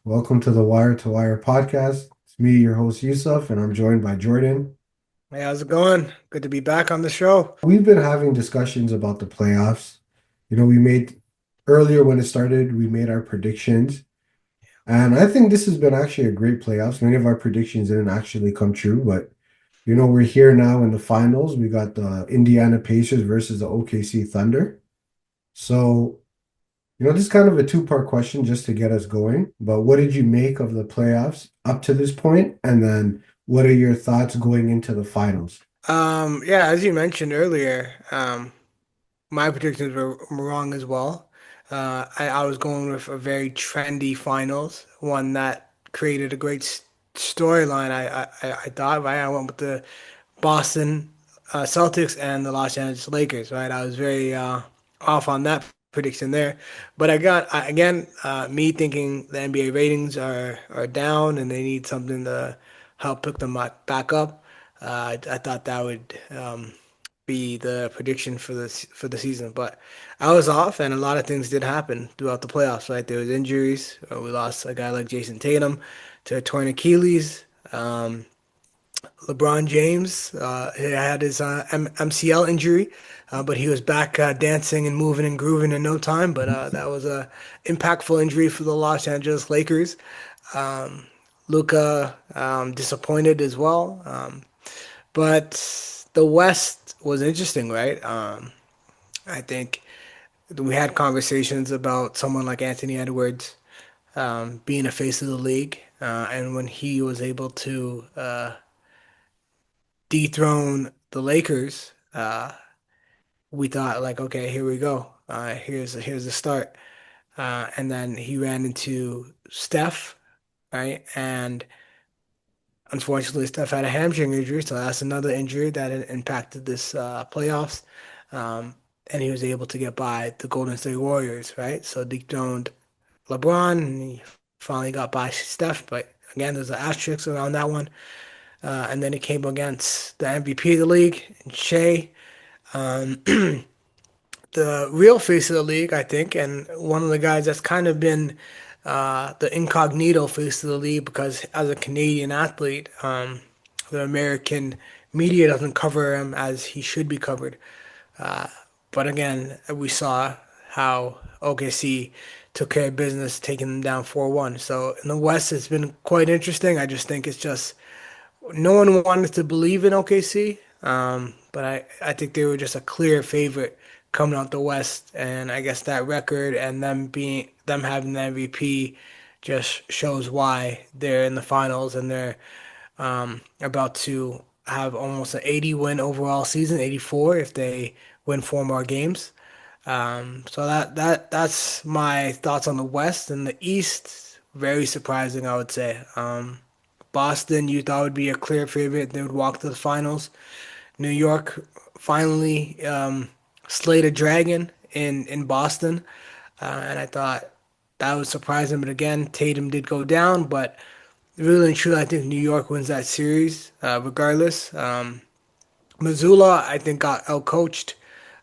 Welcome to the Wire to Wire podcast. It's me, your host Yusuf, and I'm joined by Jordan. Hey, how's it going? Good to be back on the show. We've been having discussions about the playoffs. We made earlier when it started, we made our predictions, and I think this has been actually a great playoffs. Many of our predictions didn't actually come true, but we're here now in the finals. We got the Indiana Pacers versus the OKC Thunder. So, this is kind of a two-part question just to get us going. But what did you make of the playoffs up to this point? And then what are your thoughts going into the finals? Yeah, as you mentioned earlier, my predictions were wrong as well. I was going with a very trendy finals, one that created a great storyline. I thought, right? I went with the Boston Celtics and the Los Angeles Lakers, right? I was very off on that prediction there, but again, me thinking the NBA ratings are down and they need something to help pick them back up. I thought that would be the prediction for the season, but I was off, and a lot of things did happen throughout the playoffs. Right, there was injuries. We lost a guy like Jason Tatum to a torn Achilles. LeBron James he had his MCL injury, but he was back dancing and moving and grooving in no time. But that was a impactful injury for the Los Angeles Lakers. Luca disappointed as well, but the West was interesting, right? I think we had conversations about someone like Anthony Edwards being a face of the league, and when he was able to dethrone the Lakers, we thought like, okay, here we go. Here's the start. And then he ran into Steph, right? And unfortunately, Steph had a hamstring injury, so that's another injury that impacted this playoffs. And he was able to get by the Golden State Warriors, right? So dethroned LeBron, and he finally got by Steph. But again, there's an asterisk around that one. And then he came against the MVP of the league, Shea. Um, the real face of the league, I think, and one of the guys that's kind of been the incognito face of the league because as a Canadian athlete, the American media doesn't cover him as he should be covered. But again, we saw how OKC took care of business, taking them down 4-1. So in the West, it's been quite interesting. I just think it's just no one wanted to believe in OKC, but I think they were just a clear favorite coming out the West, and I guess that record and them having the MVP just shows why they're in the finals and they're about to have almost an 80 win overall season, 84 if they win four more games. So that's my thoughts on the West and the East. Very surprising, I would say. Boston, you thought would be a clear favorite. They would walk to the finals. New York finally slayed a dragon in Boston, and I thought that was surprising. But again, Tatum did go down, but really and truly, I think New York wins that series regardless. Missoula, I think, got outcoached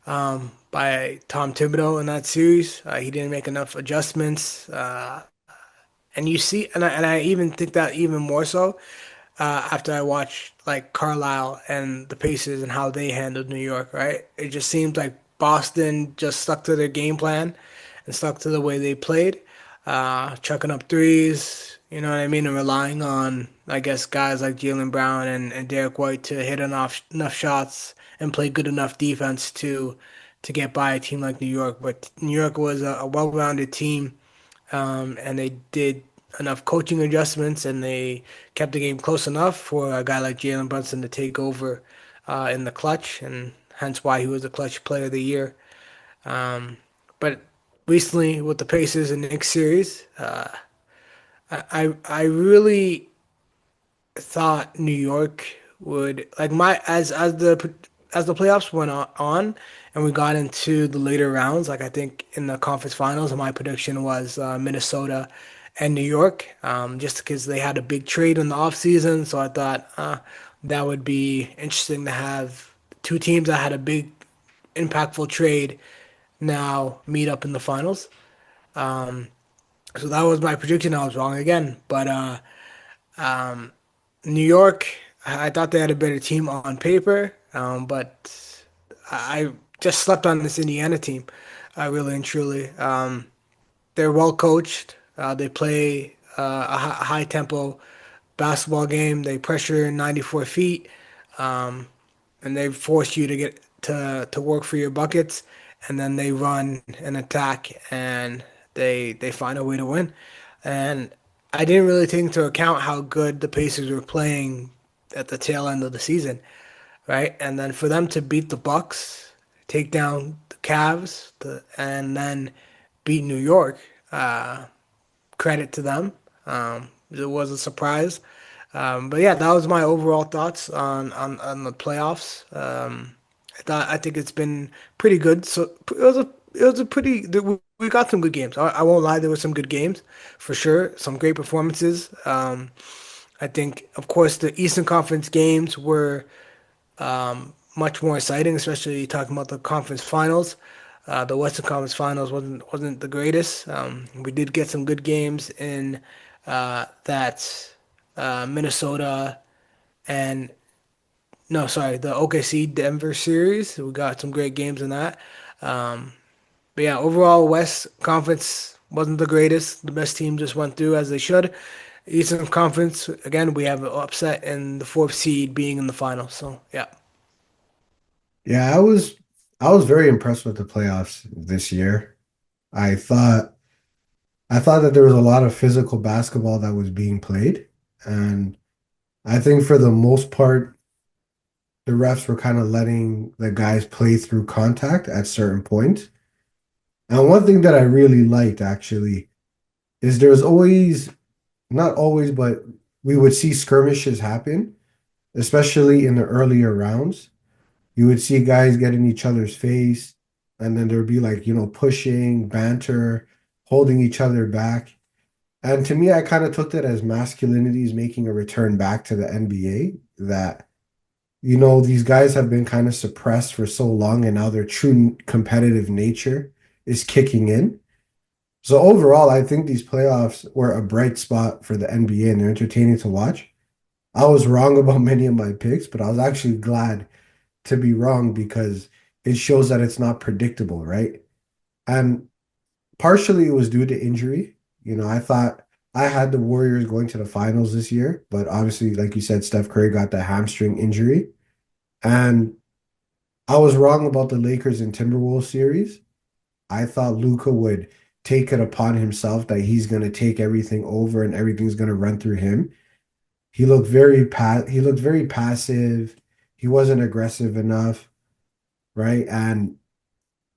by Tom Thibodeau in that series. He didn't make enough adjustments. And you see, and I even think that even more so after I watched like Carlisle and the Pacers and how they handled New York, right? It just seems like Boston just stuck to their game plan and stuck to the way they played, chucking up threes, you know what I mean, and relying on, I guess, guys like Jaylen Brown and Derek White to hit enough shots and play good enough defense to get by a team like New York. But New York was a well-rounded team, and they did enough coaching adjustments and they kept the game close enough for a guy like Jalen Brunson to take over in the clutch, and hence why he was the clutch player of the year. But recently with the Pacers and Knicks series, I really thought New York would like my as the playoffs went on and we got into the later rounds. Like I think in the conference finals, my prediction was Minnesota and New York, just because they had a big trade in the offseason. So I thought that would be interesting to have two teams that had a big impactful trade now meet up in the finals. So that was my prediction. I was wrong again. But um, New York, I thought they had a better team on paper, but I just slept on this Indiana team, really and truly. They're well coached. They play a high tempo basketball game. They pressure 94 feet, and they force you to get to work for your buckets, and then they run and attack, and they find a way to win. And I didn't really take into account how good the Pacers were playing at the tail end of the season, right? And then for them to beat the Bucks, take down the Cavs, and then beat New York. Credit to them. It was a surprise. But yeah, that was my overall thoughts on the playoffs. I think it's been pretty good. So it was a pretty we got some good games. I won't lie, there were some good games for sure. Some great performances. I think, of course, the Eastern Conference games were much more exciting, especially talking about the conference finals. The Western Conference Finals wasn't the greatest. We did get some good games in that Minnesota and no, sorry, the OKC Denver series. We got some great games in that. Um, but yeah, overall, West Conference wasn't the greatest. The best team just went through as they should. Eastern Conference, again, we have an upset in the fourth seed being in the final. So yeah. Yeah, I was very impressed with the playoffs this year. I thought I thought that there was a lot of physical basketball that was being played, and I think for the most part, the refs were kind of letting the guys play through contact at certain points. And one thing that I really liked actually is there was always, not always, but we would see skirmishes happen, especially in the earlier rounds. You would see guys get in each other's face, and then there'd be like, pushing, banter, holding each other back. And to me, I kind of took that as masculinity is making a return back to the NBA, that, these guys have been kind of suppressed for so long, and now their true competitive nature is kicking in. So overall, I think these playoffs were a bright spot for the NBA and they're entertaining to watch. I was wrong about many of my picks, but I was actually glad to be wrong because it shows that it's not predictable, right? And partially it was due to injury. I thought I had the Warriors going to the finals this year, but obviously, like you said, Steph Curry got the hamstring injury. And I was wrong about the Lakers and Timberwolves series. I thought Luka would take it upon himself that he's going to take everything over and everything's going to run through him. He looked very passive. He wasn't aggressive enough, right? And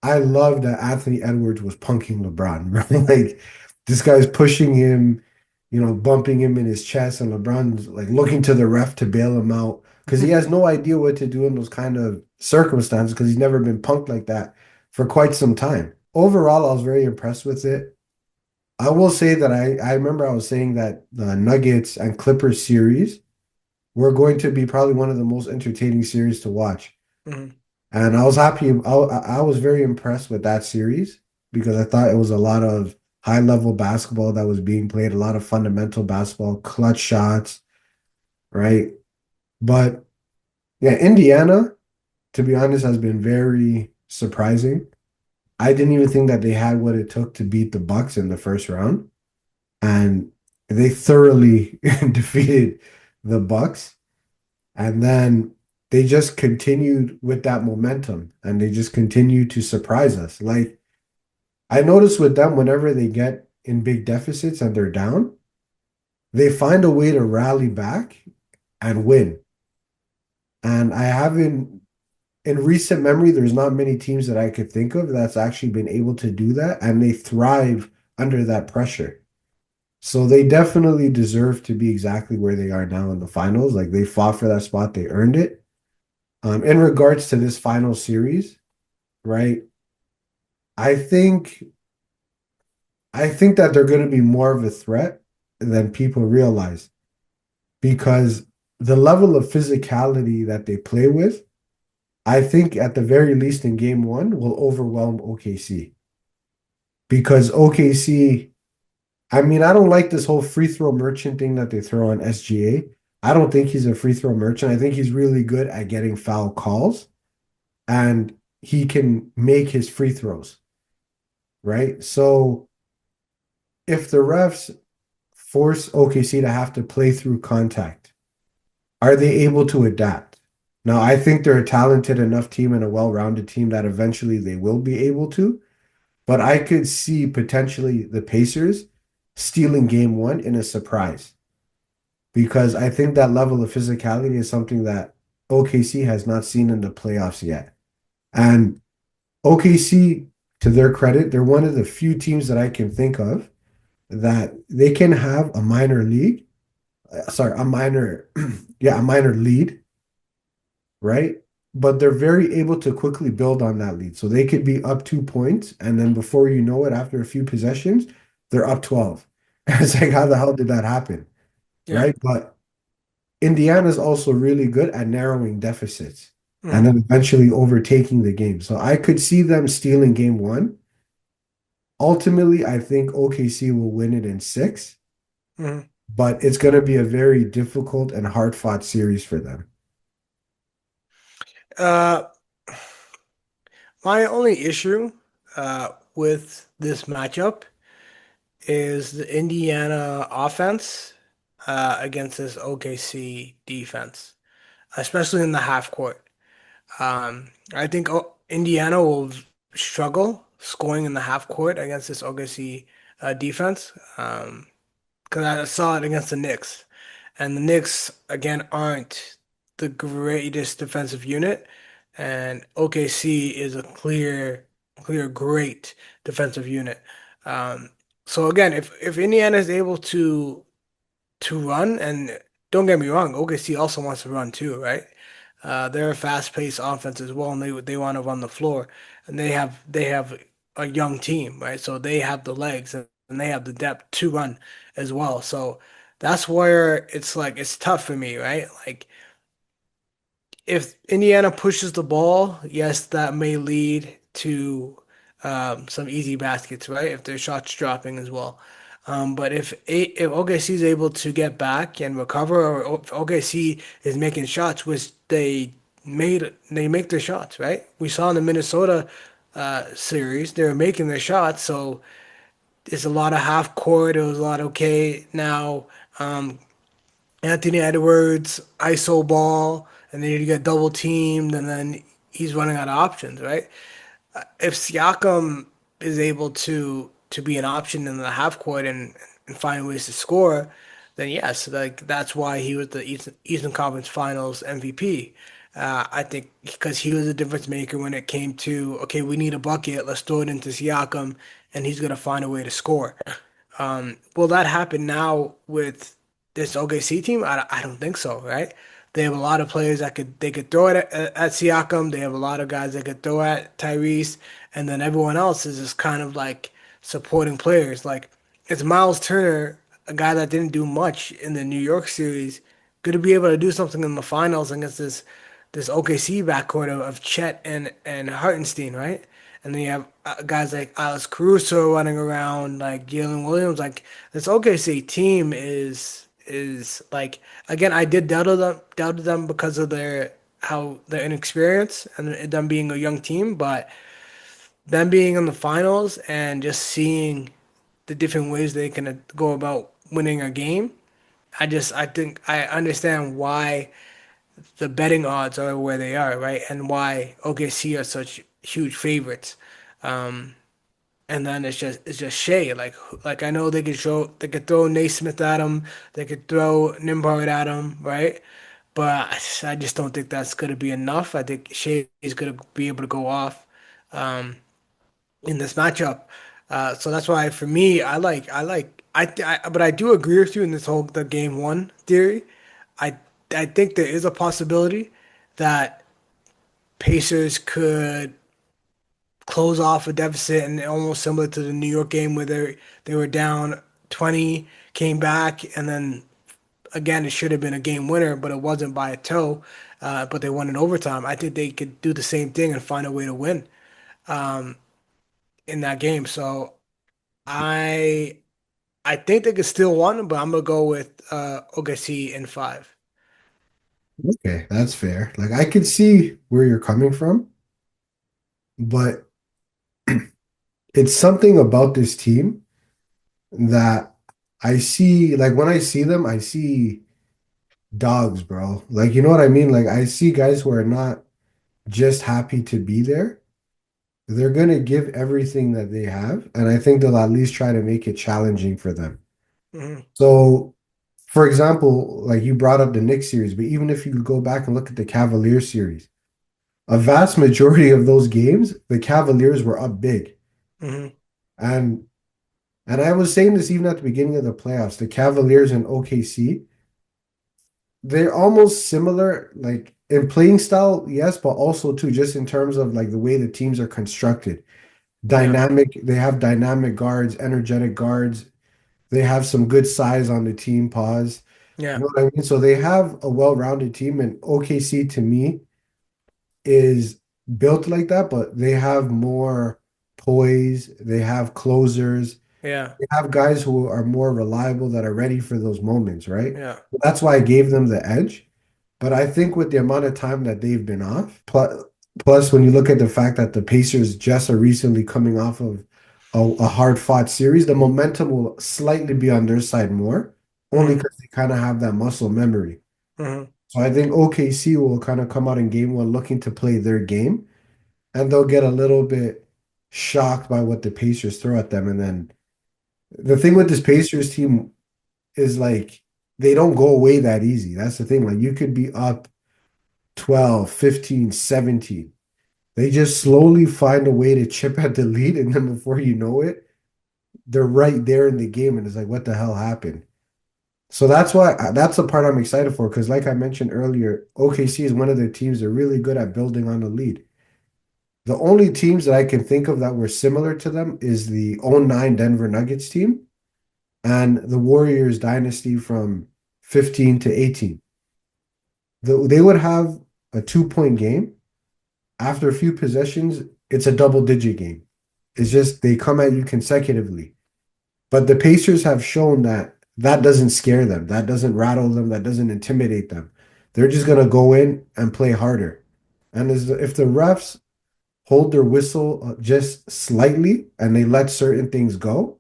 I love that Anthony Edwards was punking LeBron, right? Like this guy's pushing him, bumping him in his chest, and LeBron's like looking to the ref to bail him out because he has no idea what to do in those kind of circumstances because he's never been punked like that for quite some time. Overall, I was very impressed with it. I will say that I remember I was saying that the Nuggets and Clippers series were going to be probably one of the most entertaining series to watch. Mhm. And I was happy. I was very impressed with that series because I thought it was a lot of high level basketball that was being played, a lot of fundamental basketball, clutch shots, right? But yeah, Indiana, to be honest, has been very surprising. I didn't even think that they had what it took to beat the Bucks in the first round, and they thoroughly defeated the Bucks. And then they just continued with that momentum and they just continued to surprise us. Like I notice with them, whenever they get in big deficits and they're down, they find a way to rally back and win. And I haven't, in recent memory, there's not many teams that I could think of that's actually been able to do that. And they thrive under that pressure. So they definitely deserve to be exactly where they are now in the finals. Like they fought for that spot, they earned it. In regards to this final series, right? I think I think that they're going to be more of a threat than people realize because the level of physicality that they play with, I think at the very least in game one will overwhelm OKC because OKC I mean, I don't like this whole free throw merchant thing that they throw on SGA. I don't think he's a free throw merchant. I think he's really good at getting foul calls and he can make his free throws, right? So if the refs force OKC to have to play through contact, are they able to adapt? Now, I think they're a talented enough team and a well-rounded team that eventually they will be able to, but I could see potentially the Pacers stealing game one in a surprise because I think that level of physicality is something that OKC has not seen in the playoffs yet. And OKC, to their credit, they're one of the few teams that I can think of that they can have a minor league, sorry, a minor, yeah, a minor lead, right? But they're very able to quickly build on that lead. So they could be up 2 points, and then before you know it, after a few possessions, they're up 12. It's like, how the hell did that happen? Yeah. Right? But Indiana's also really good at narrowing deficits and Mhm. then eventually overtaking the game. So I could see them stealing game one. Ultimately, I think OKC will win it in six, Mhm. but it's going to be a very difficult and hard-fought series for them. Uh, my only issue with this matchup is the Indiana offense against this OKC defense, especially in the half court. I think Indiana will struggle scoring in the half court against this OKC defense. Because I saw it against the Knicks, and the Knicks again aren't the greatest defensive unit, and OKC is a clear great defensive unit. Um, so again, if Indiana is able to run, and don't get me wrong, OKC also wants to run too, right? They're a fast-paced offense as well, and they want to run the floor, and they have a young team, right? So they have the legs and they have the depth to run as well. So that's where it's like it's tough for me, right? Like if Indiana pushes the ball, yes, that may lead to some easy baskets, right? If their shots dropping as well. But if OKC is able to get back and recover, or if OKC is making shots, which they make their shots, right? We saw in the Minnesota series, they were making their shots, so it's a lot of half court. It was a lot okay. Now, um, Anthony Edwards, ISO ball, and then you get double teamed, and then he's running out of options, right? If Siakam is able to be an option in the half court and find ways to score, then yes, like that's why he was the Eastern Conference Finals MVP. I think because he was a difference maker when it came to okay, we need a bucket, let's throw it into Siakam, and he's gonna find a way to score. Will that happen now with this OKC team? I don't think so, right? They have a lot of players that could throw it at Siakam. They have a lot of guys that could throw at Tyrese, and then everyone else is just kind of like supporting players. Like it's Miles Turner, a guy that didn't do much in the New York series, going to be able to do something in the finals against this OKC backcourt of Chet and Hartenstein, right? And then you have guys like Alex Caruso running around, like Jalen Williams. Like this OKC team is like again, I did doubted them because of their inexperience and them being a young team, but them being in the finals and just seeing the different ways they can go about winning a game. I think I understand why the betting odds are where they are, right? And why OKC are such huge favorites. Um, and then it's just Shea. Like I know they could throw Naismith at him, they could throw Nimbard at him, right? But I just don't think that's gonna be enough. I think Shea is gonna be able to go off in this matchup. So that's why for me, but I do agree with you in this whole the game one theory. I I think there is a possibility that Pacers could close off a deficit and almost similar to the New York game where they were down 20, came back, and then again it should have been a game winner, but it wasn't by a toe. But they won in overtime. I think they could do the same thing and find a way to win in that game. So I I think they could still win, but I'm gonna go with OKC in five. Okay, that's fair. Like I could see where you're coming from, but it's something about this team that I see. Like when I see them, I see dogs, bro. Like you know what I mean? Like I see guys who are not just happy to be there. They're gonna give everything that they have, and I think they'll at least try to make it challenging for them. Hmm. So, for example, like you brought up the Knicks series, but even if you go back and look at the Cavaliers series, a vast majority of those games, the Cavaliers were up big. Hmm. And I was saying this even at the beginning of the playoffs, the Cavaliers and OKC, they're almost similar, like in playing style, yes, but also too, just in terms of like the way the teams are constructed. Yeah, Dynamic, they have dynamic guards, energetic guards. They have some good size on the team, pause. You yeah, know what I mean? So they have a well-rounded team, and OKC to me is built like that, but they have more poise, they have closers, yeah, they have guys who are more reliable that are ready for those moments, right? yeah. That's why I gave them the edge. But I think with the amount of time that they've been off, plus when you look at the fact that the Pacers just are recently coming off of a hard-fought series, the momentum will slightly be on their side more, only Hmm. because they kind of have that muscle memory. Hmm. So I think OKC will kind of come out in game one looking to play their game, and they'll get a little bit shocked by what the Pacers throw at them. And then the thing with this Pacers team is like they don't go away that easy. That's the thing. Like you could be up 12, 15, 17. They just slowly find a way to chip at the lead, and then before you know it, they're right there in the game, and it's like, what the hell happened? So that's the part I'm excited for because, like I mentioned earlier, OKC is one of the teams that are really good at building on the lead. The only teams that I can think of that were similar to them is the '09 Denver Nuggets team and the Warriors dynasty from 15 to 18. They would have a 2 point game. After a few possessions, it's a double digit game. It's just they come at you consecutively. But the Pacers have shown that that doesn't scare them. That doesn't rattle them. That doesn't intimidate them. They're just going to go in and play harder. And if the refs hold their whistle just slightly and they let certain things go,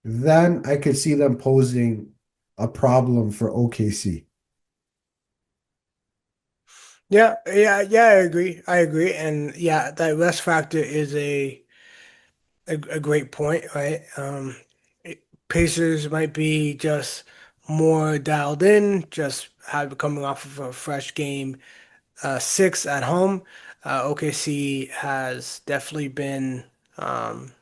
then I could see them posing a problem for OKC. Yeah, yeah, yeah. I agree. I agree, and yeah, that rest factor is a great point, right? Pacers might be just more dialed in, just have coming off of a fresh game six at home. OKC has definitely been um,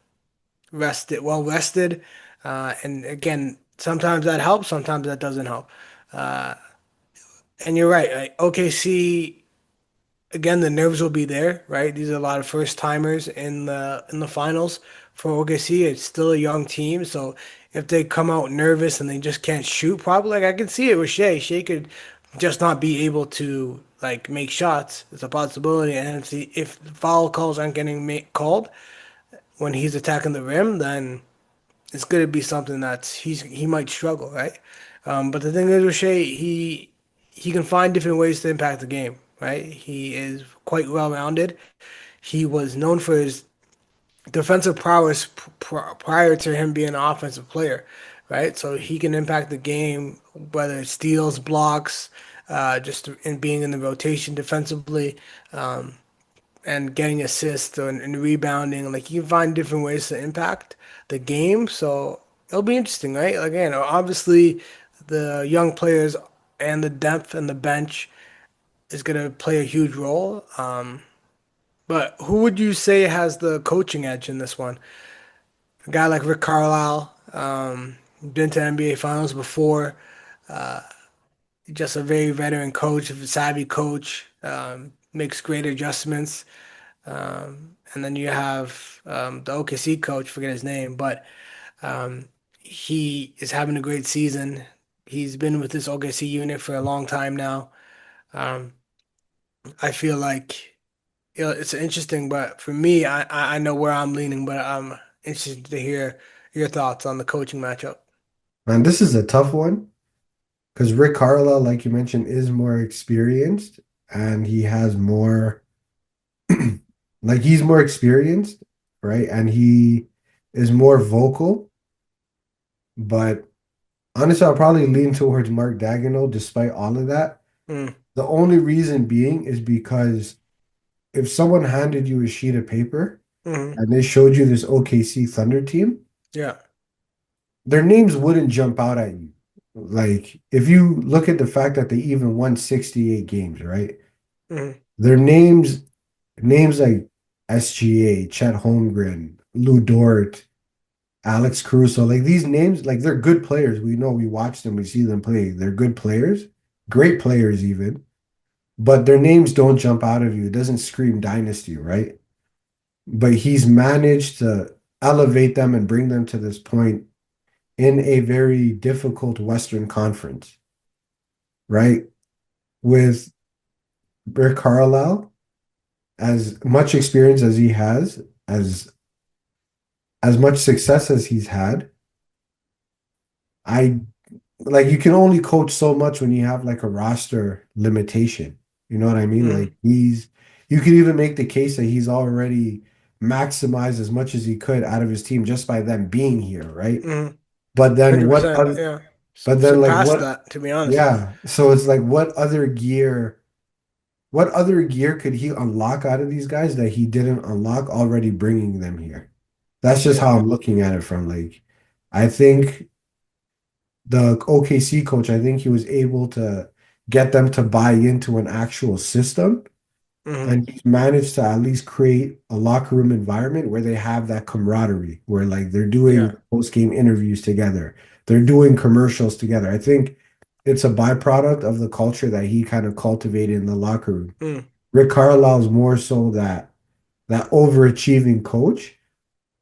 well rested, and again, sometimes that helps, sometimes that doesn't help. Uh, and you're right, like, OKC again, the nerves will be there, right? These are a lot of first timers in the finals for OKC. It's still a young team, so if they come out nervous and they just can't shoot, probably like I can see it with Shea. Shea could just not be able to like make shots. It's a possibility, and if foul calls aren't getting called when he's attacking the rim, then it's going to be something he might struggle, right? But the thing is with Shea, he can find different ways to impact the game, right? He is quite well rounded. He was known for his defensive prowess prior to him being an offensive player, right? So he can impact the game, whether it's steals, blocks, just in being in the rotation defensively. And getting assists and rebounding. Like you can find different ways to impact the game. So it'll be interesting, right? Again, obviously the young players and the depth and the bench is going to play a huge role. But who would you say has the coaching edge in this one? A guy like Rick Carlisle, been to NBA Finals before, just a very veteran coach, a savvy coach, makes great adjustments. And then you have the OKC coach, forget his name, but he is having a great season. He's been with this OKC unit for a long time now. Um, I feel like it's interesting, but for me, I know where I'm leaning, but I'm interested to hear your thoughts on the coaching matchup. And this is a tough one because Rick Carlisle, like you mentioned, is more experienced and he has more, like he's more experienced, right? And he is more vocal. But honestly, I'll probably lean towards Mark Daigneault despite all of that. Mm, The only reason being is because if someone handed you a sheet of paper hmm. and they showed you this OKC Thunder team, Yeah. their names wouldn't jump out at you. Like if you look at the fact that they even won 68 games, right? Hmm. Their names like SGA, Chet Holmgren, Lou Dort, Alex Caruso, like these names, like they're good players. We know we watch them, we see them play. They're good players, great players even, but their names don't jump out of you. It doesn't scream dynasty, right? But he's managed to elevate them and bring them to this point in a very difficult Western Conference, right? With Rick Carlisle, as much experience as he has, as much success as he's had, I like you can only coach so much when you have like a roster limitation. You know what I mean? Hmm. Like he's you could even make the case that he's already maximized as much as he could out of his team just by them being here, right? Hmm. But then what 100%. other Yeah. but then like Surpassed what that, to be honest. yeah. So it's like what other gear could he unlock out of these guys that he didn't unlock already bringing them here? That's just Yeah. how I'm looking at it from like I think the OKC coach, I think he was able to get them to buy into an actual system. Hmm. And he's managed to at least create a locker room environment where they have that camaraderie, where like they're Yeah. doing post-game interviews together, they're doing commercials together. I think it's a byproduct of the culture that he kind of cultivated in the locker room. Mm, Rick Carlisle's more so that overachieving coach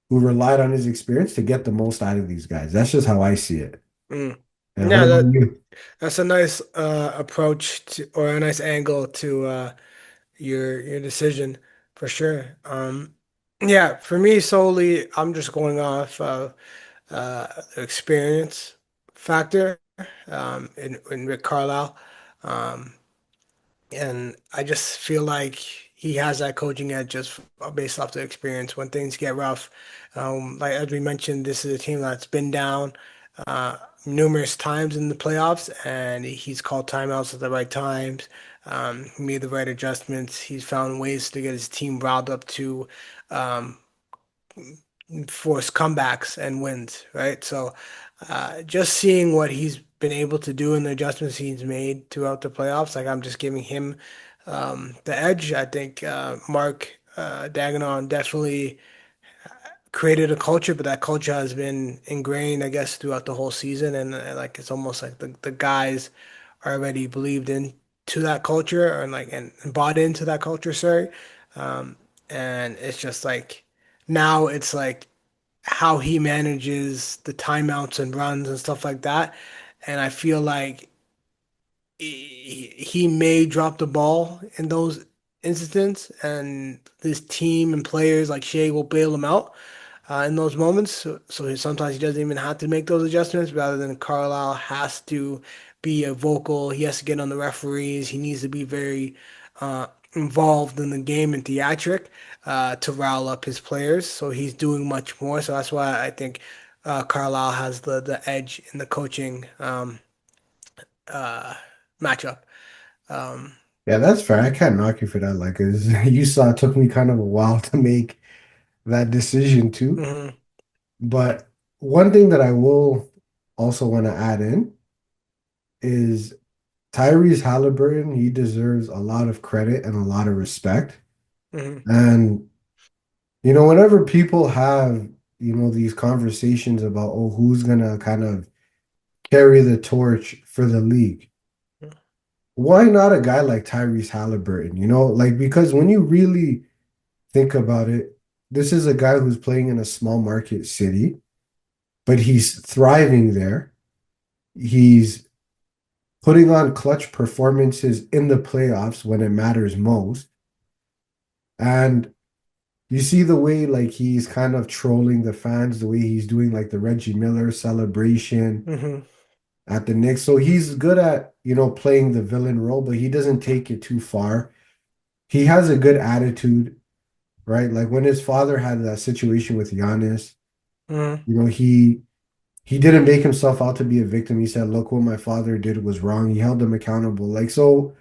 who relied on his experience to get the most out of these guys. That's just how I see it. mm. And what Yeah, about you? that's a nice approach to, or a nice angle to your decision for sure. Yeah, for me solely, I'm just going off experience factor in Rick Carlisle. Um, and I just feel like he has that coaching edge just based off the experience when things get rough. Like as we mentioned, this is a team that's been down uh, numerous times in the playoffs, and he's called timeouts at the right times. Made the right adjustments. He's found ways to get his team riled up to um, force comebacks and wins, right? So just seeing what he's been able to do and the adjustments he's made throughout the playoffs, like I'm just giving him the edge. I think Mark Daigneault definitely created a culture, but that culture has been ingrained, I guess, throughout the whole season, and like it's almost like the guys already believed into that culture and bought into that culture, sorry. Um, and it's just like now it's like how he manages the timeouts and runs and stuff like that. And I feel like he may drop the ball in those instances, and this team and players like Shea will bail him out in those moments. Sometimes he doesn't even have to make those adjustments, rather than Carlisle has to be a vocal. He has to get on the referees. He needs to be very involved in the game and theatric to rile up his players. So he's doing much more. So that's why I think Carlisle has the edge in the coaching uh, matchup. Um, Yeah, that's fair. I can't knock you for that. Like, as you saw, it took me kind of a while to make that decision too. mhm, But one thing that I will also want to add in is Tyrese Halliburton. He deserves a lot of credit and a lot of respect. mhm, And, whenever people have, these conversations about, oh, who's gonna kind of carry the torch for the league, why not a guy like Tyrese Halliburton? Like, because when you really think about it, this is a guy who's playing in a small market city, but he's thriving there. He's putting on clutch performances in the playoffs when it matters most. And You see the way like he's kind of trolling the fans, the way he's doing like the Reggie Miller celebration Hmm. at the Knicks. So he's good at, playing the villain role, but he doesn't take it too far. He has a good attitude, right? Like when his father had that situation with Giannis, Hmm. he didn't make himself out to be a victim. He said, "Look, what my father did was wrong." He held him accountable. Like so,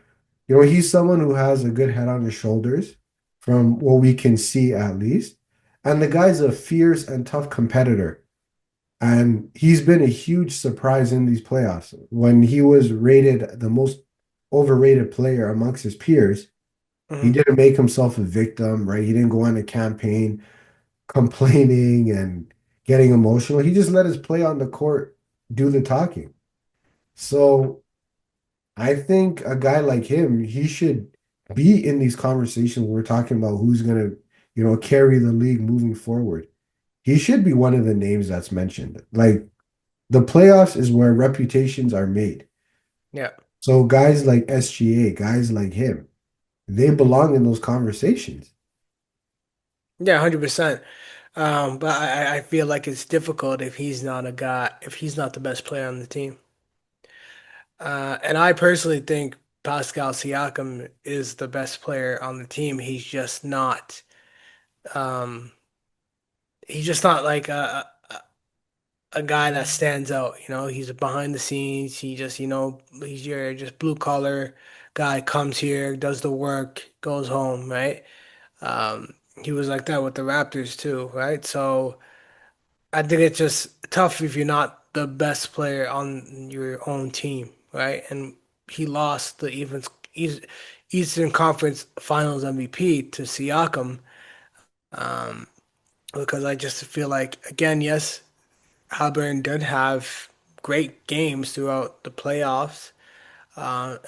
he's someone who has a good head on his shoulders, from what we can see at least. And the guy's a fierce and tough competitor. And he's been a huge surprise in these playoffs. When he was rated the most overrated player amongst his peers, he Hmm. didn't make himself a victim, right? He didn't go on a campaign complaining and getting emotional. He just let his play on the court do the talking. So I think a guy like him, he should be in these conversations where we're talking about who's gonna, carry the league moving forward. He should be one of the names that's mentioned. Like the playoffs is where reputations are made. Yeah. So guys like SGA, guys like him, they belong in those conversations. Yeah, 100%. But I feel like it's difficult if he's not a guy, if he's not the best player on the team. And I personally think Pascal Siakam is the best player on the team. Um, he's just not like a guy that stands out. He's behind the scenes. He's your just blue collar guy, comes here, does the work, goes home, right? Um, he was like that with the Raptors too, right? So I think it's just tough if you're not the best player on your own team, right? And he lost the Eastern Conference Finals MVP to Siakam, um, because I just feel like, again, yes, Halliburton did have great games throughout the playoffs,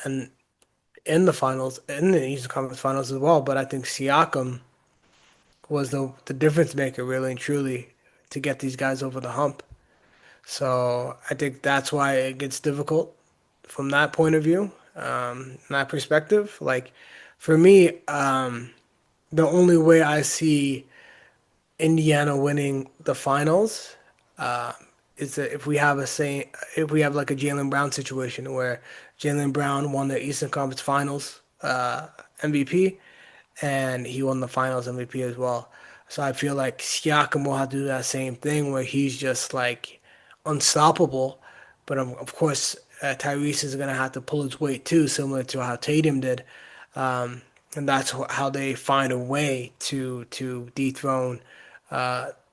and in the finals, in the Eastern Conference Finals as well. But I think Siakam was the difference maker, really and truly, to get these guys over the hump. So I think that's why it gets difficult from that point of view, that perspective. Like for me, the only way I see Indiana winning the finals uh, is that if we have like a Jalen Brown situation where Jalen Brown won the Eastern Conference Finals MVP, and he won the Finals MVP as well. So I feel like Siakam will have to do that same thing where he's just like unstoppable. But of course, Tyrese is gonna have to pull his weight too, similar to how Tatum did. And that's how they find a way to dethrone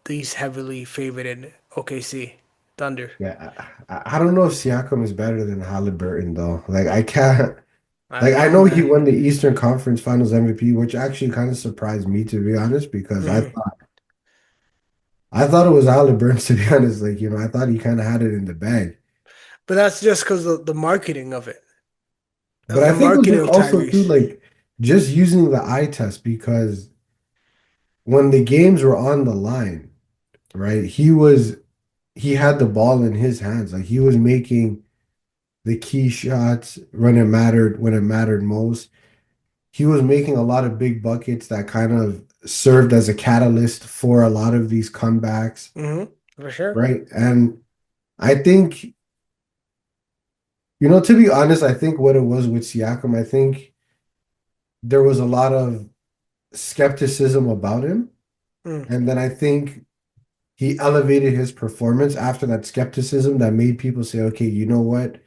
these heavily favorited OKC Thunder. Yeah, I don't know if Siakam is better than Halliburton though. Like I can't. I Like don't I know, know he man. won the Eastern Conference Finals MVP, which actually kind of surprised me to be honest, because Hmm. I thought it was Halliburton to be honest. Like I thought he kind of had it in the bag. But that's just because of the marketing But of I the think it was marketing just of also too Tyrese. like just using the eye test because when the games were on the line, right? He had the ball in his hands. Like he was making the key shots when it mattered most. He was making a lot of big buckets that kind of served as a catalyst for a lot of these comebacks, Hmm. For sure. right? And I think, to be honest, I think what it was with Siakam, I think there was a lot of skepticism about him. Mm. And then I think he elevated his performance after that skepticism that made people say, okay, you know what?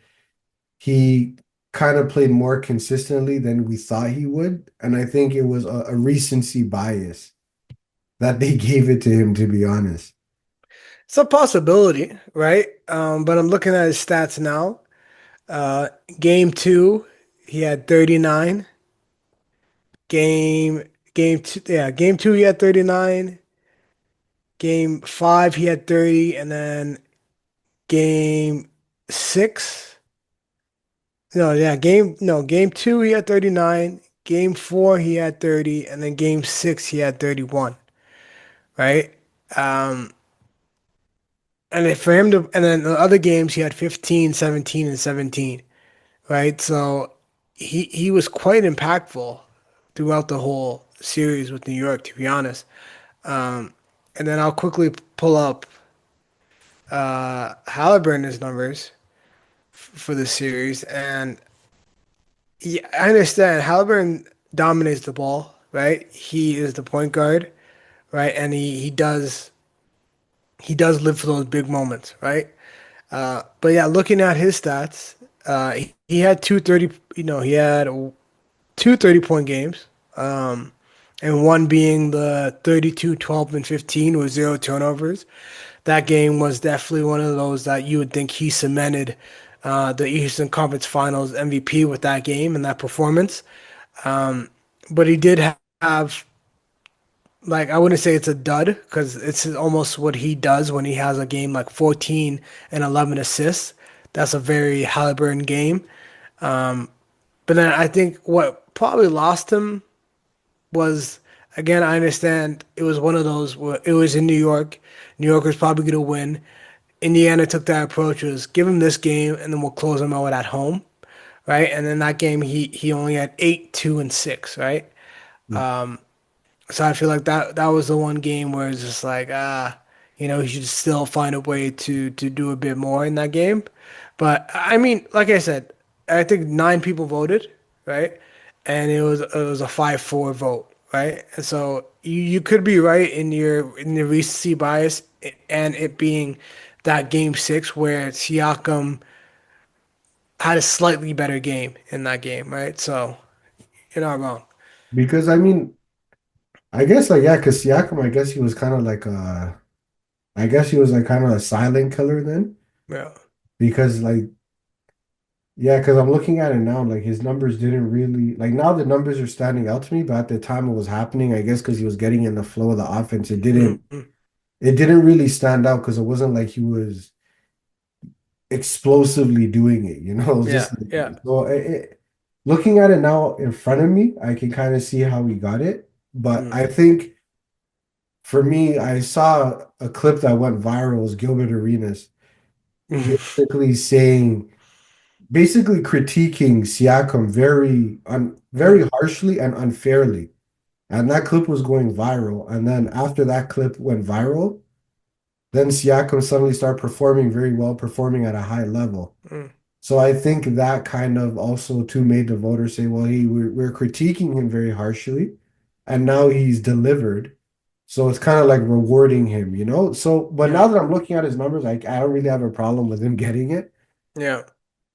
He kind of played more consistently than we thought he would. And I think it was a recency bias that they gave it to him, to be honest. It's a possibility, right? But I'm looking at his stats now. Uh, game two, he had 39. Game game two, yeah, game two he had 39. Game five he had 30, and then game six. No, yeah, game two he had 39. Game four he had 30, and then game six he had 31. Right? Um, and then for him to, and then the other games he had 15, 17, and 17. Right? So he was quite impactful throughout the whole series with New York, to be honest. Um, and then I'll quickly pull up Halliburton's numbers for the series, and yeah, I understand Halliburton dominates the ball, right? He is the point guard, right? And he does live for those big moments, right? But yeah, looking at his stats, he had he had two 30-point games, um, and one being the 32, 12, and 15 with zero turnovers. That game was definitely one of those that you would think he cemented the Eastern Conference Finals MVP with that game and that performance. But he did have, like, I wouldn't say it's a dud because it's almost what he does when he has a game like 14 and 11 assists. That's a very Halliburton game. But then I think what probably lost him was, again, I understand it was one of those where it was in New York. New York was probably going to win. Indiana took that approach was give him this game and then we'll close him out at home, right? And then that game he only had 8, 2, and 6, right? So I feel like that was the one game where it's just like he should still find a way to do a bit more in that game. But I mean, like I said, I think 9 people voted, right? And it was a 5-4 vote, right? And so you could be right in your recency bias and it being that game 6 where Siakam had a slightly better game in that game, right? So you're not wrong. Because I mean, I guess like yeah, because Siakam, I guess he was kind of like I guess he was like kind of a silent killer then Yeah. because like yeah, because I'm looking at it now, like his numbers didn't really like now the numbers are standing out to me, but at the time it was happening, I guess because he was getting in the flow of the offense, Mhm. it didn't really stand out because it wasn't like he was explosively doing it, you know, it was just Yeah. Yeah. so looking at it now in front of me, I can kind of see how he got it, but Mm. I think for me, I saw a clip that went viral. It was Gilbert Arenas basically saying, basically critiquing Siakam very Mhm. harshly and unfairly. And that clip was going viral. And then after that clip went viral, then Siakam suddenly started performing very well, performing at a high level. Mm. So I think that kind of also too made the voters say, well, we're critiquing him very harshly, and now he's delivered. So it's kind of like rewarding him, you know? So, but now Yeah. that I'm looking at his numbers, I don't really have a problem with him getting it. Yeah.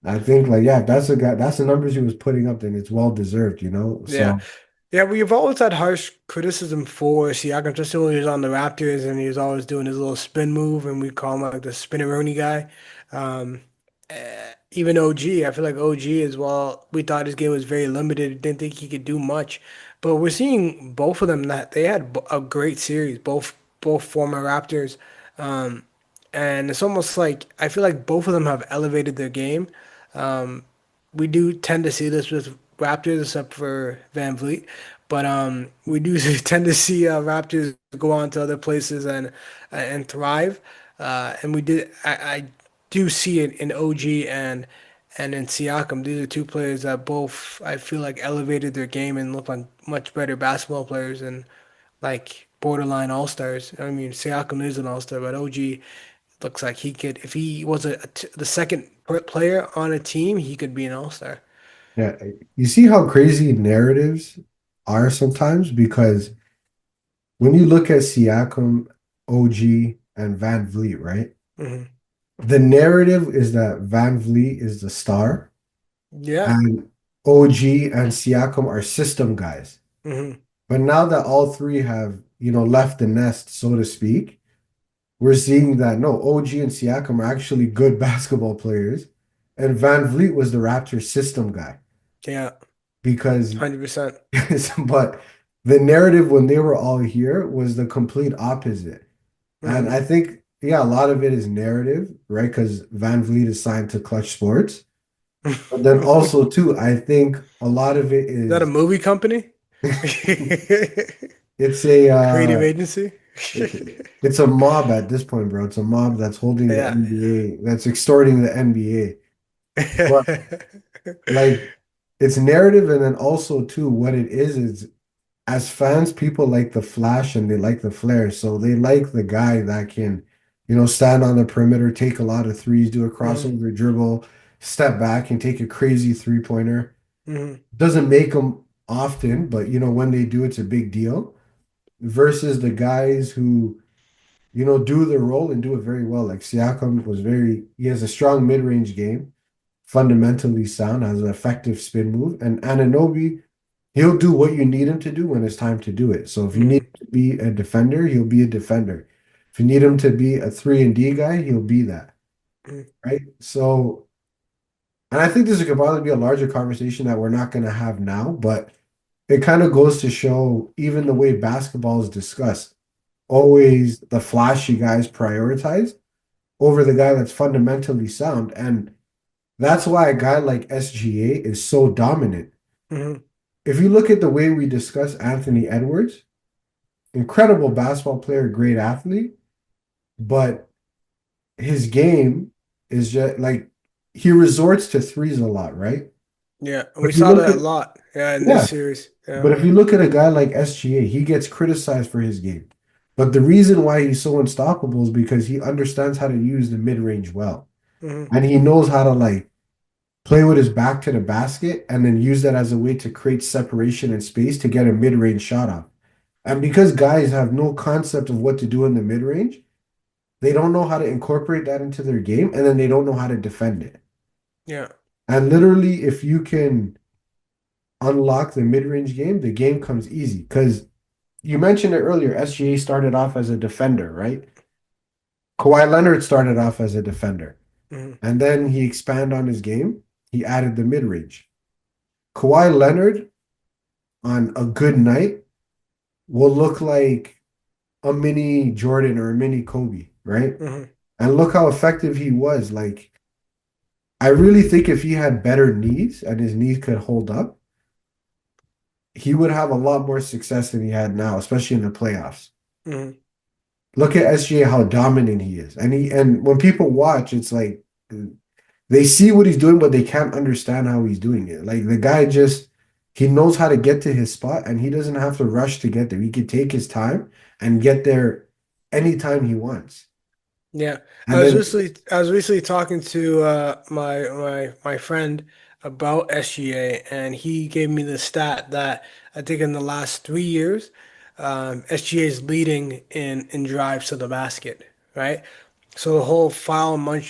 I think like, yeah, if that's a guy, that's the numbers he was putting up, then it's well deserved, you know? Yeah. So Yeah, we've always had harsh criticism for Siakam, just when he was on the Raptors and he was always doing his little spin move, and we call him like the spinneroni guy. Even OG, I feel like OG as well. We thought his game was very limited, didn't think he could do much, but we're seeing both of them that they had a great series, both former Raptors, um, and it's almost like I feel like both of them have elevated their game. We do tend to see this with Raptors, except for Van Vliet. But we do tend to see Raptors go on to other places and thrive. And I do see it in OG and in Siakam. These are two players that both I feel like elevated their game and look like much better basketball players and like borderline all stars. I mean, Siakam is an all star, but OG looks like he could, if he was the second player on a team, he could be an all star. yeah, you see how crazy narratives are sometimes because when you look at Siakam, OG, and Van Vliet, right? Hmm. The narrative is that Van Vliet is the star Yeah. and OG and Siakam are system guys. Hmm. But now that all three have, left the nest, so to speak, we're seeing that no, OG and Siakam are actually good basketball players. And Van Vliet was the Raptors system guy Yeah. because, 100%. but the narrative when they were all here was the complete opposite. And Hmm. I think, yeah, a lot of it is narrative, right? Because Van Vliet is signed to Clutch Sports. But then Is also, too, I think a lot of it that a is movie company? it's a Creative agency? It's it's a mob at this point, bro. It's a mob that's holding the Yeah. NBA, that's extorting the NBA. But like, it's narrative, and then also too what it is as fans, people like the flash and they like the flair. So they like the guy that can, stand on the perimeter, take a lot of threes, do a Hmm. crossover dribble, step back and take a crazy three-pointer. Hmm. Doesn't make them often, but when they do, it's a big deal. Versus the guys who, do the role and do it very well. Like Siakam he has a strong mid-range game, fundamentally sound, has an effective spin move, and Anunoby, he'll do what you need him to do when it's time to do it. So if you need Hmm. him to be a defender, he'll be a defender. If you need him to be a 3 and D guy, he'll be that. Hmm. Right. So, and I think this could probably be a larger conversation that we're not going to have now, but it kind of goes to show even the way basketball is discussed, always the flashy guys prioritized over the guy that's fundamentally sound. And that's why a guy like SGA is so dominant. Hmm. If you look at the way we discuss Anthony Edwards, incredible basketball player, great athlete, but his game is just like he resorts to threes a lot, right? Yeah, and But we if you saw look that at a lot. Yeah, in this yeah, series. Yeah. but if you look at a guy like SGA, he gets criticized for his game. But the reason why he's so unstoppable is because he understands how to use the mid-range well. Hmm. And he knows how to like play with his back to the basket and then use that as a way to create separation and space to get a mid-range shot off. And because guys have no concept of what to do in the mid-range, they don't know how to incorporate that into their game, and then they don't know how to defend it. Yeah. And literally, if you can unlock the mid-range game, the game comes easy. Because you mentioned it earlier, SGA started off as a defender, right? Kawhi Leonard started off as a defender, Hmm. and then he expanded on his game. He added the mid-range. Kawhi Leonard on a good night will look like a mini Jordan or a mini Kobe, right? Hmm. And look how effective he was. Like, I really think if he had better knees and his knees could hold up, he would have a lot more success than he had now, especially in the playoffs. Hmm. Look at SGA, how dominant he is. And when people watch, it's like they see what he's doing, but they can't understand how he's doing it. Like the guy just he knows how to get to his spot and he doesn't have to rush to get there. He could take his time and get there anytime he wants. Yeah, And then I was recently talking to my friend about SGA, and he gave me the stat that I think in the last 3 years, SGA is leading in drives to the basket, right? So the whole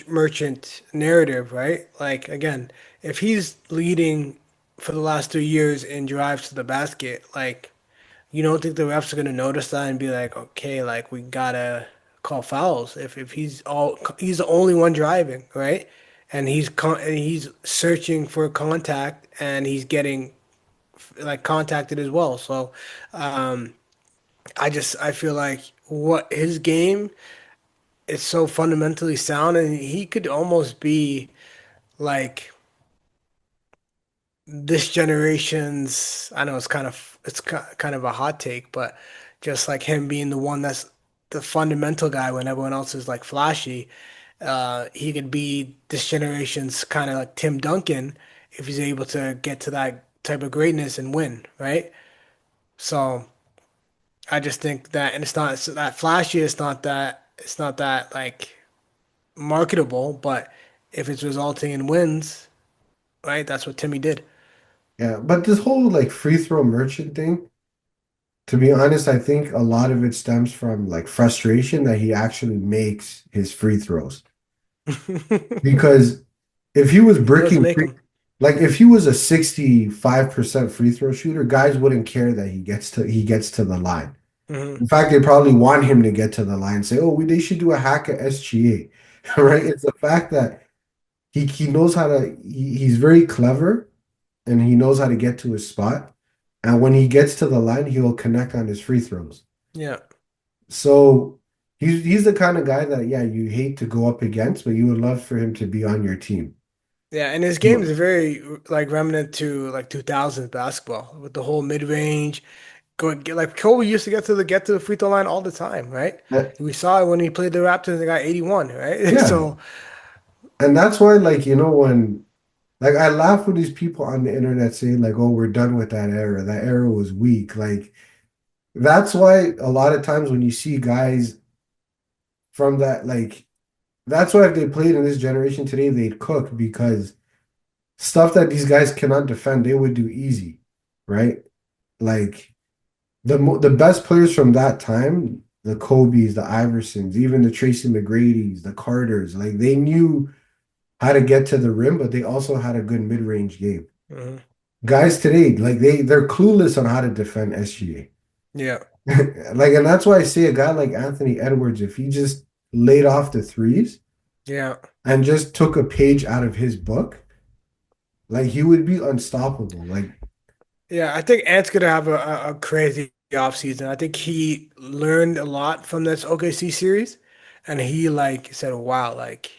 merchant narrative, right? Like again, if he's leading for the last 3 years in drives to the basket, like you don't think the refs are gonna notice that and be like, okay, like we gotta call fouls if he's the only one driving, right? And and he's searching for contact and he's getting like contacted as well. So um, I feel like what his game is so fundamentally sound and he could almost be like this generation's I know kind of a hot take, but just like him being the one that's the fundamental guy when everyone else is like flashy, he could be this generation's kind of like Tim Duncan if he's able to get to that type of greatness and win, right? So I just think that, and it's that flashy, it's not that like marketable, but if it's resulting in wins, right? That's what Timmy did. yeah, but this whole like free throw merchant thing, to be honest, I think a lot of it stems from like frustration that he actually makes his free throws. Because if he was He does bricking make free, them. like if he was a 65% free throw shooter, guys wouldn't care that he gets to the line. Hmm. In fact, they probably want him to get to the line, say, "Oh, they should do a hack at SGA." Right? It's the fact that he knows how to he's very clever and he knows how to get to his spot. And when he gets to the line, he'll connect on his free throws. Yeah. So he's the kind of guy that yeah, you hate to go up against, but you would love for him to be on your team. Yeah, and his game is very like remnant to like 2000s basketball with the whole mid-range. Like Kobe used to get to the free throw line all the time, right? Uh, We saw it when he played the Raptors and they got 81, right? Yeah. So, And that's why, like, when Like I laugh with these people on the internet saying like, "Oh, we're done with that era. That era was weak." Like that's why a lot of times when you see guys from that, like that's why if they played in this generation today, they'd cook because stuff that these guys cannot defend, they would do easy, right? Like the best players from that time, the Kobe's, the Iversons, even the Tracy McGrady's, the Carters, like they knew how to get to the rim, but they also had a good mid-range game. Mhm. Guys today, like they're clueless on how to defend SGA. Yeah, Like, and that's why I say a guy like Anthony Edwards, if he just laid off the threes yeah, and just took a page out of his book, like he would be unstoppable. Like, yeah. I think Ant's gonna have a crazy offseason. I think he learned a lot from this OKC series, and he like said, "Wow!" Like,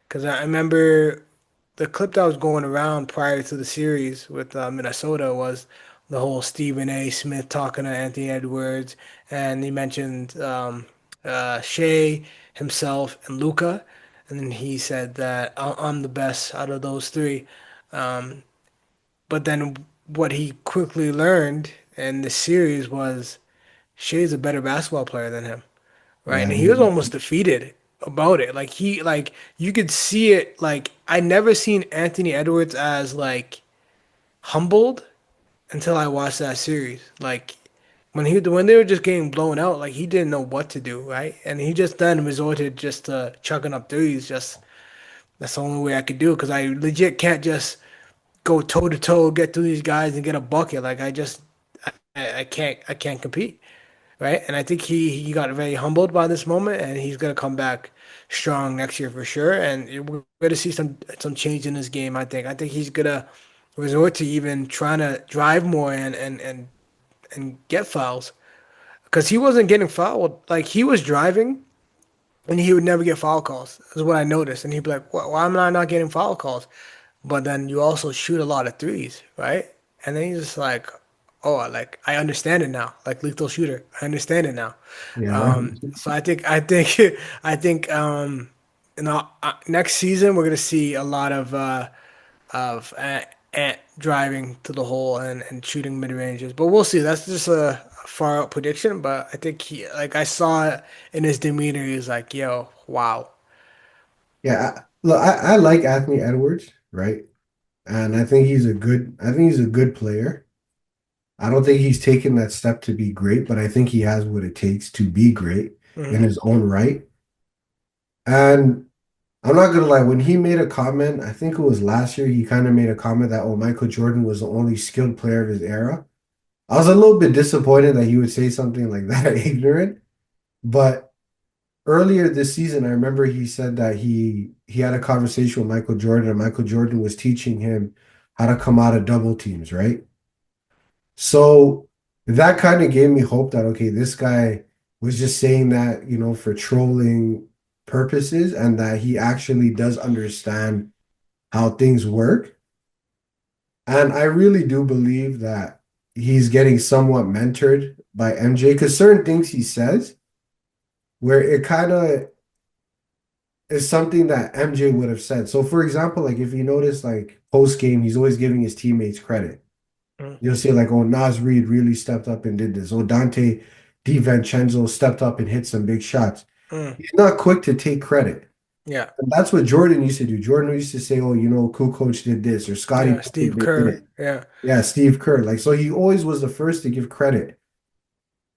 because I remember the clip that was going around prior to the series with Minnesota was the whole Stephen A. Smith talking to Anthony Edwards, and he mentioned Shea himself and Luca, and then he said that I'm the best out of those three. Um, but then what he quickly learned in the series was Shea's a better basketball player than him, right? yeah, And he was almost defeated about it. Like you could see it. Like I never seen Anthony Edwards as like humbled until I watched that series. Like when they were just getting blown out, like he didn't know what to do, right? And he just then resorted just to chucking up threes. Just that's the only way I could do it because I legit can't just go toe to toe, get through these guys and get a bucket. Like I can't compete, right? And I think he got very humbled by this moment, and he's gonna come back strong next year for sure. And we're gonna see some change in his game. I think he's gonna resort to even trying to drive more and get fouls because he wasn't getting fouled. Like he was driving. And he would never get foul calls, is what I noticed. And he'd be like, why am I not getting foul calls? But then you also shoot a lot of threes, right? And then he's just like, oh, I understand it now. Like lethal shooter, I understand it now. yeah. So I think next season we're gonna see a lot of Ant driving to the hole and shooting mid ranges. But we'll see. That's just a far out prediction. But I think he like I saw it in his demeanor. He was like, yo, wow. Yeah, look, I like Anthony Edwards, right? And I think he's a good player. I don't think he's taken that step to be great, but I think he has what it takes to be great in Hmm. his own right. And I'm not gonna lie, when he made a comment, I think it was last year, he kind of made a comment that, oh, Michael Jordan was the only skilled player of his era. I was a little bit disappointed that he would say something like that, ignorant. But earlier this season, I remember he said that he had a conversation with Michael Jordan, and Michael Jordan was teaching him how to come out of double teams, right? So that kind of gave me hope that okay, this guy was just saying that, for trolling purposes and that he actually does understand how things work. And I really do believe that he's getting somewhat mentored by MJ because certain things he says where it kind of is something that MJ would have said. So for example, like if you notice like post game, he's always giving his teammates credit. You'll see like, oh, Nas Reed really stepped up and did this. Oh, Dante DiVincenzo stepped up and hit some big shots. Mm. He's not quick to take credit. Yeah, And that's what Jordan used to do. Jordan used to say, oh, cool coach did this or Scottie yeah. Pippen Steve did Kerr. it. Yeah. Yeah, Steve Kerr. Like, so he always was the first to give credit.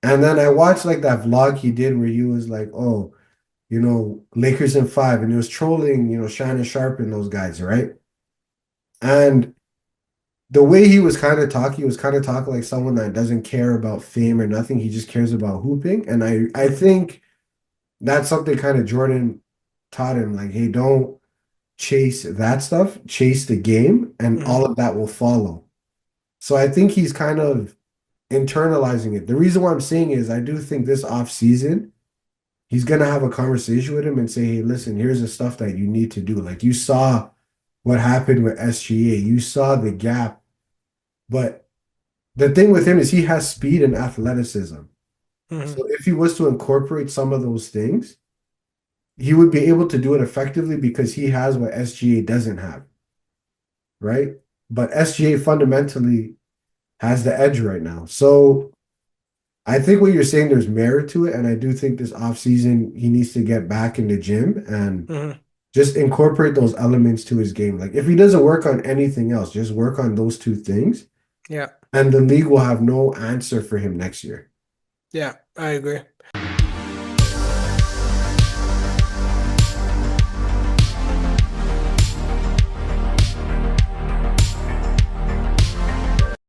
And then I watched like that vlog he did where he was like, oh, Lakers in five, and he was trolling, Shannon Sharp and those guys, right? And the way he was kind of talking like someone that doesn't care about fame or nothing. He just cares about hooping. And I Mm, think that's something kind of Jordan taught him, like, hey, don't chase that stuff, chase the game, and all mm, of that will follow. So I think he's kind of internalizing it. The reason why I'm saying is I do think this off season, he's gonna have a conversation with him and say, hey, listen, here's the stuff that you need to do. Like you saw what happened with SGA, you saw the gap, but the thing with him is he has speed and athleticism. mm. So if he was to incorporate some of those things, he would be able to do it effectively because he has what SGA doesn't have, right? But SGA fundamentally has the edge right now. So I think what you're saying, there's merit to it. And I do think this offseason, he needs to get back in the gym and Hmm. just incorporate those elements to his game. Like if he doesn't work on anything else, just work on those two things, Yeah. and the league will have no answer for him next year. Yeah, I agree.